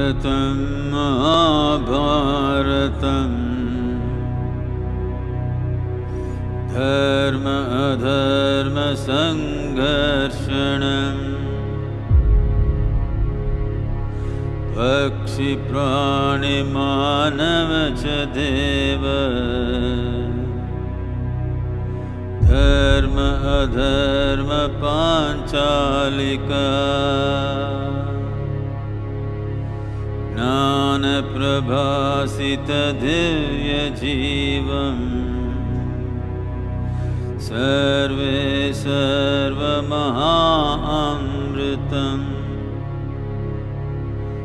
Bharatam Mahabharatam Dharma Adharma Sangharshanam Pakshi Prani Manava Cha Deva Dharma Adharma Panchalika Jnana Prabhasita Divya Jivam Sarve Sarva Maha Amritam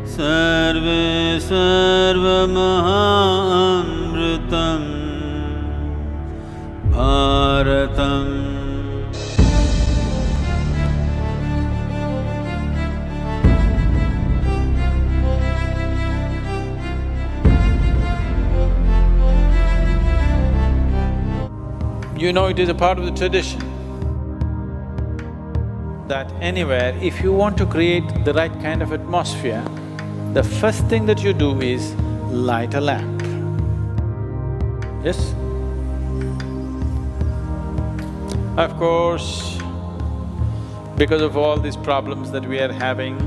Sarve Sarva Maha Amritam Bharatam. You know, it is a part of the tradition that anywhere, if you want to create the right kind of atmosphere, the first thing that you do is light a lamp. Yes? Of course, because of all these problems that we are having,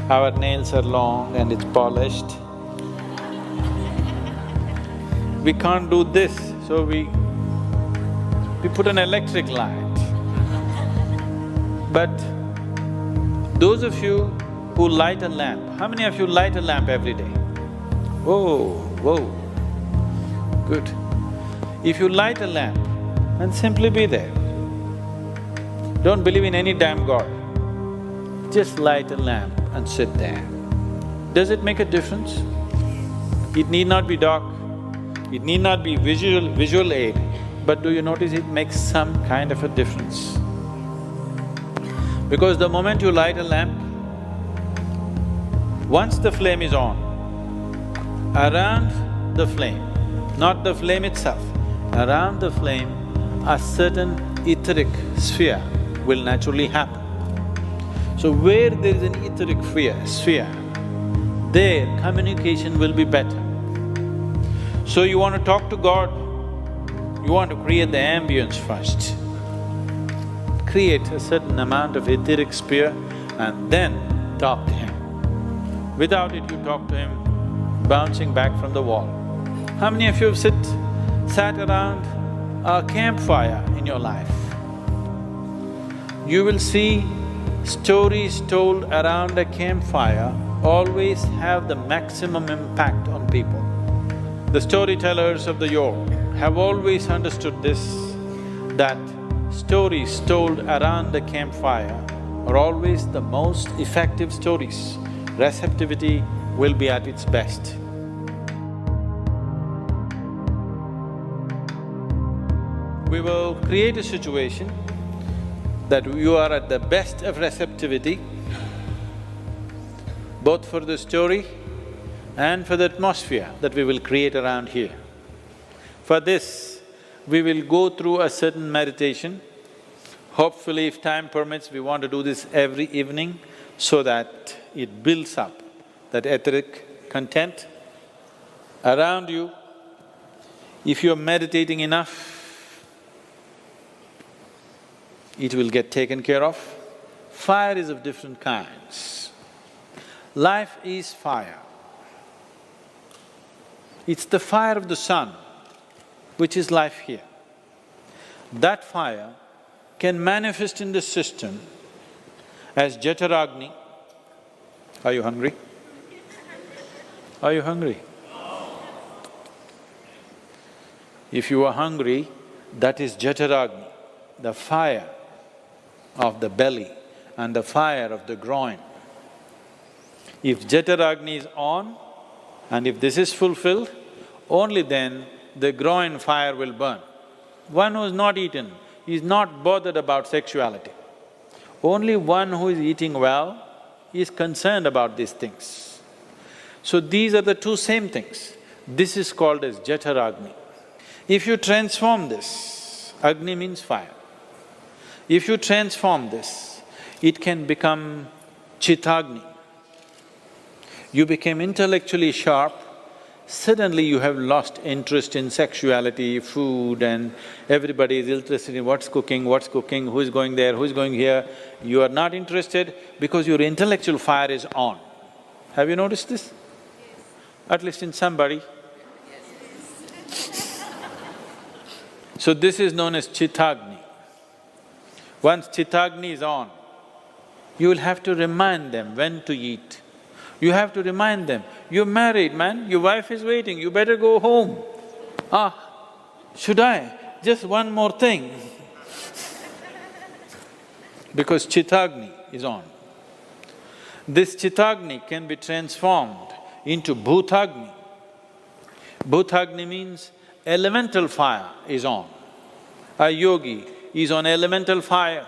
our nails are long and it's polished. We can't do this, so we put an electric light. But those of you who light a lamp, how many of you light a lamp every day? Whoa, good. If you light a lamp and simply be there, don't believe in any damn god, just light a lamp and sit there. Does it make a difference? It need not be dark, it need not be visual aid, but do you notice it makes some kind of a difference? Because the moment you light a lamp, once the flame is on, around the flame, not the flame itself, around the flame, a certain etheric sphere will naturally happen. So where there is an etheric sphere, there communication will be better. So you want to talk to God, you want to create the ambience first. Create a certain amount of etheric sphere and then talk to Him. Without it, you talk to Him bouncing back from the wall. How many of you have sat around a campfire in your life? You will see stories told around a campfire always have the maximum impact on people. The storytellers of the yore have always understood this, that stories told around the campfire are always the most effective stories. Receptivity will be at its best. We will create a situation that you are at the best of receptivity, both for the story and for the atmosphere that we will create around here. For this, we will go through a certain meditation. Hopefully, if time permits, we want to do this every evening so that it builds up that etheric content around you. If you're meditating enough, it will get taken care of. Fire is of different kinds. Life is fire. It's the fire of the sun which is life here. That fire can manifest in the system as Jataragni. Are you hungry? Are you hungry? If you are hungry, that is Jataragni, the fire of the belly and the fire of the groin. If Jataragni is on and if this is fulfilled, only then the groin fire will burn. One who has not eaten is not bothered about sexuality. Only one who is eating well is concerned about these things. So these are the two same things. This is called as Jataragni. If you transform this, Agni means fire. If you transform this, it can become Chittagni. You became intellectually sharp, suddenly you have lost interest in sexuality, food, and everybody is interested in what's cooking, who is going there, who is going here. You are not interested because your intellectual fire is on. Have you noticed this? At least in somebody. So this is known as Chittagni. Once Chittagni is on, you will have to remind them when to eat. You have to remind them, you're married, man, your wife is waiting, you better go home. Should I? Just one more thing. Because Chittagni is on. This Chittagni can be transformed into Bhutagni. Bhutagni means elemental fire is on. A yogi is on elemental fire.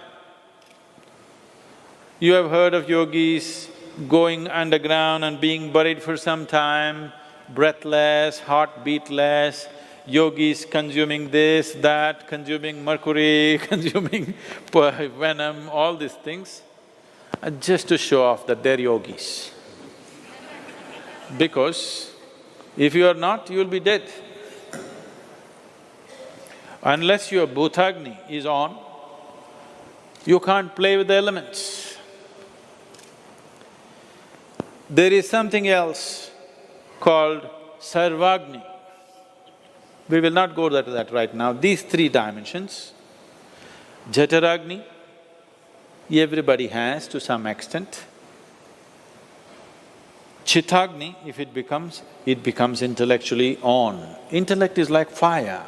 You have heard of yogis going underground and being buried for some time, breathless, heartbeatless, yogis consuming this, that, consuming mercury, consuming venom, all these things, just to show off that they're yogis. Because if you are not, you will be dead. Unless your Bhutagni is on, you can't play with the elements. There is something else called Sarvagni. We will not go to that right now. These three dimensions, Jataragni, everybody has to some extent. Chittagni, if it becomes intellectually on. Intellect is like fire.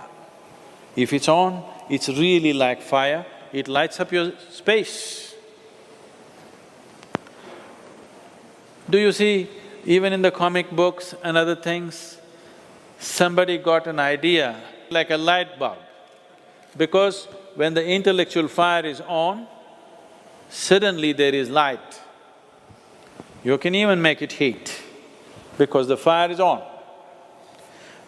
If it's on, it's really like fire, it lights up your space. Do you see, even in the comic books and other things, somebody got an idea like a light bulb. Because when the intellectual fire is on, suddenly there is light. You can even make it heat because the fire is on.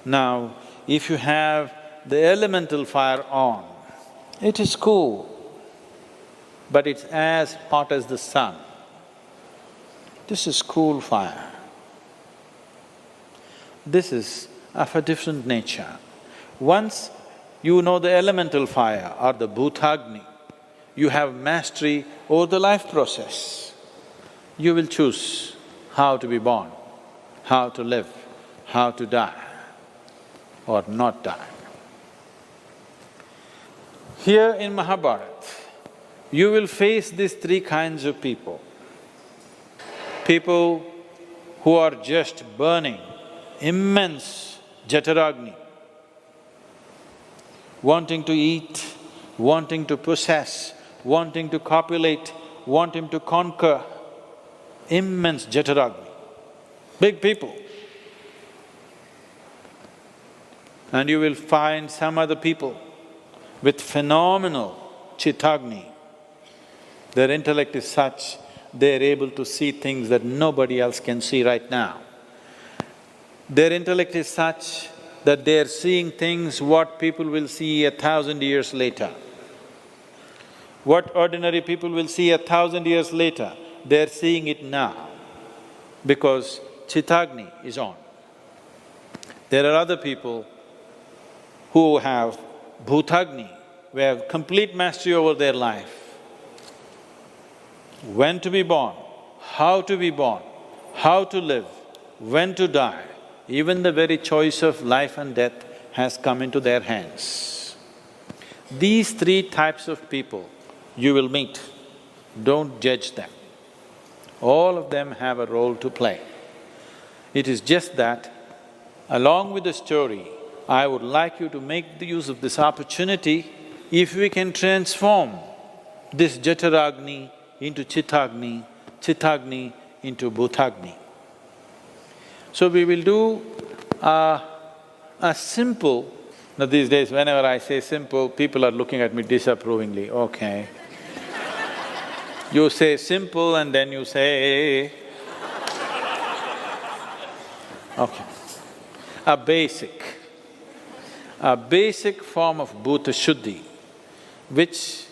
Now, if you have the elemental fire on, it is cool, but it's as hot as the sun. This is cool fire. This is of a different nature. Once you know the elemental fire or the Bhutagni, you have mastery over the life process. You will choose how to be born, how to live, how to die or not die. Here in Mahabharata, you will face these three kinds of people. People who are just burning immense Jataragni, wanting to eat, wanting to possess, wanting to copulate, wanting to conquer, immense Jataragni, big people. And you will find some other people with phenomenal Chittagni. Their intellect is such, they're able to see things that nobody else can see right now. Their intellect is such that they're seeing things what people will see 1,000 years later. What ordinary people will see 1,000 years later, they're seeing it now because Chittagni is on. There are other people who have Bhutagni, who have complete mastery over their life. When to be born, how to be born, how to live, when to die, even the very choice of life and death has come into their hands. These three types of people you will meet, don't judge them. All of them have a role to play. It is just that, along with the story, I would like you to make the use of this opportunity. If we can transform this Jataragni into Chittagni, Chittagni into Bhutagni. So we will do a simple… Now these days, whenever I say simple, people are looking at me disapprovingly, okay. You say simple and then you say… Okay. A basic form of Bhuta Shuddhi, which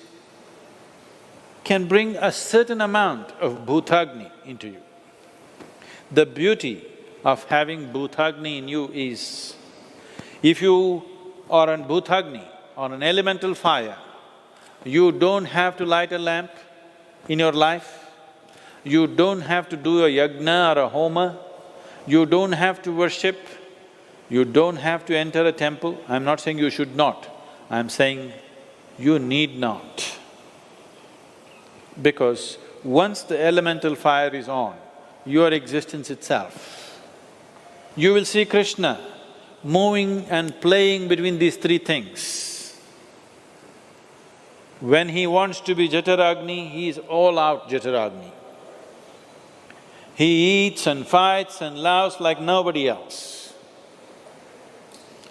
can bring a certain amount of Bhutagni into you. The beauty of having Bhutagni in you is, if you are on Bhutagni, on an elemental fire, you don't have to light a lamp in your life, you don't have to do a yajna or a homa, you don't have to worship, you don't have to enter a temple. I'm not saying you should not, I'm saying you need not. Because once the elemental fire is on, your existence itself, you will see Krishna moving and playing between these three things. When he wants to be Jataragni, he is all out Jataragni. He eats and fights and loves like nobody else.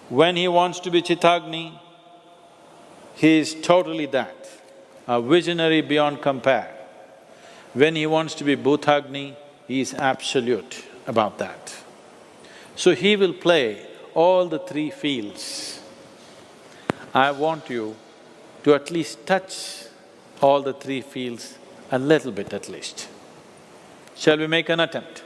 When he wants to be Chitagni, he is totally that, a visionary beyond compare. When he wants to be Bhutagni, he is absolute about that. So he will play all the three fields. I want you to at least touch all the three fields a little bit at least. Shall we make an attempt?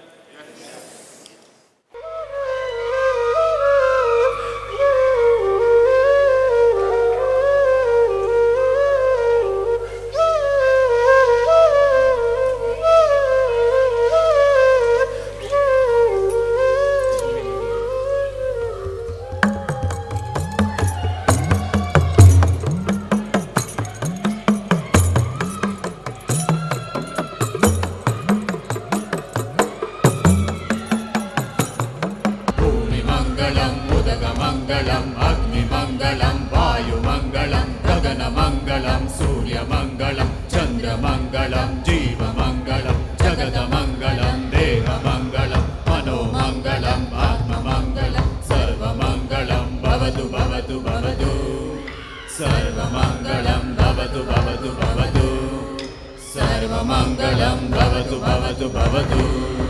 Sarvamangalam bhavatu bhavatu bhavatu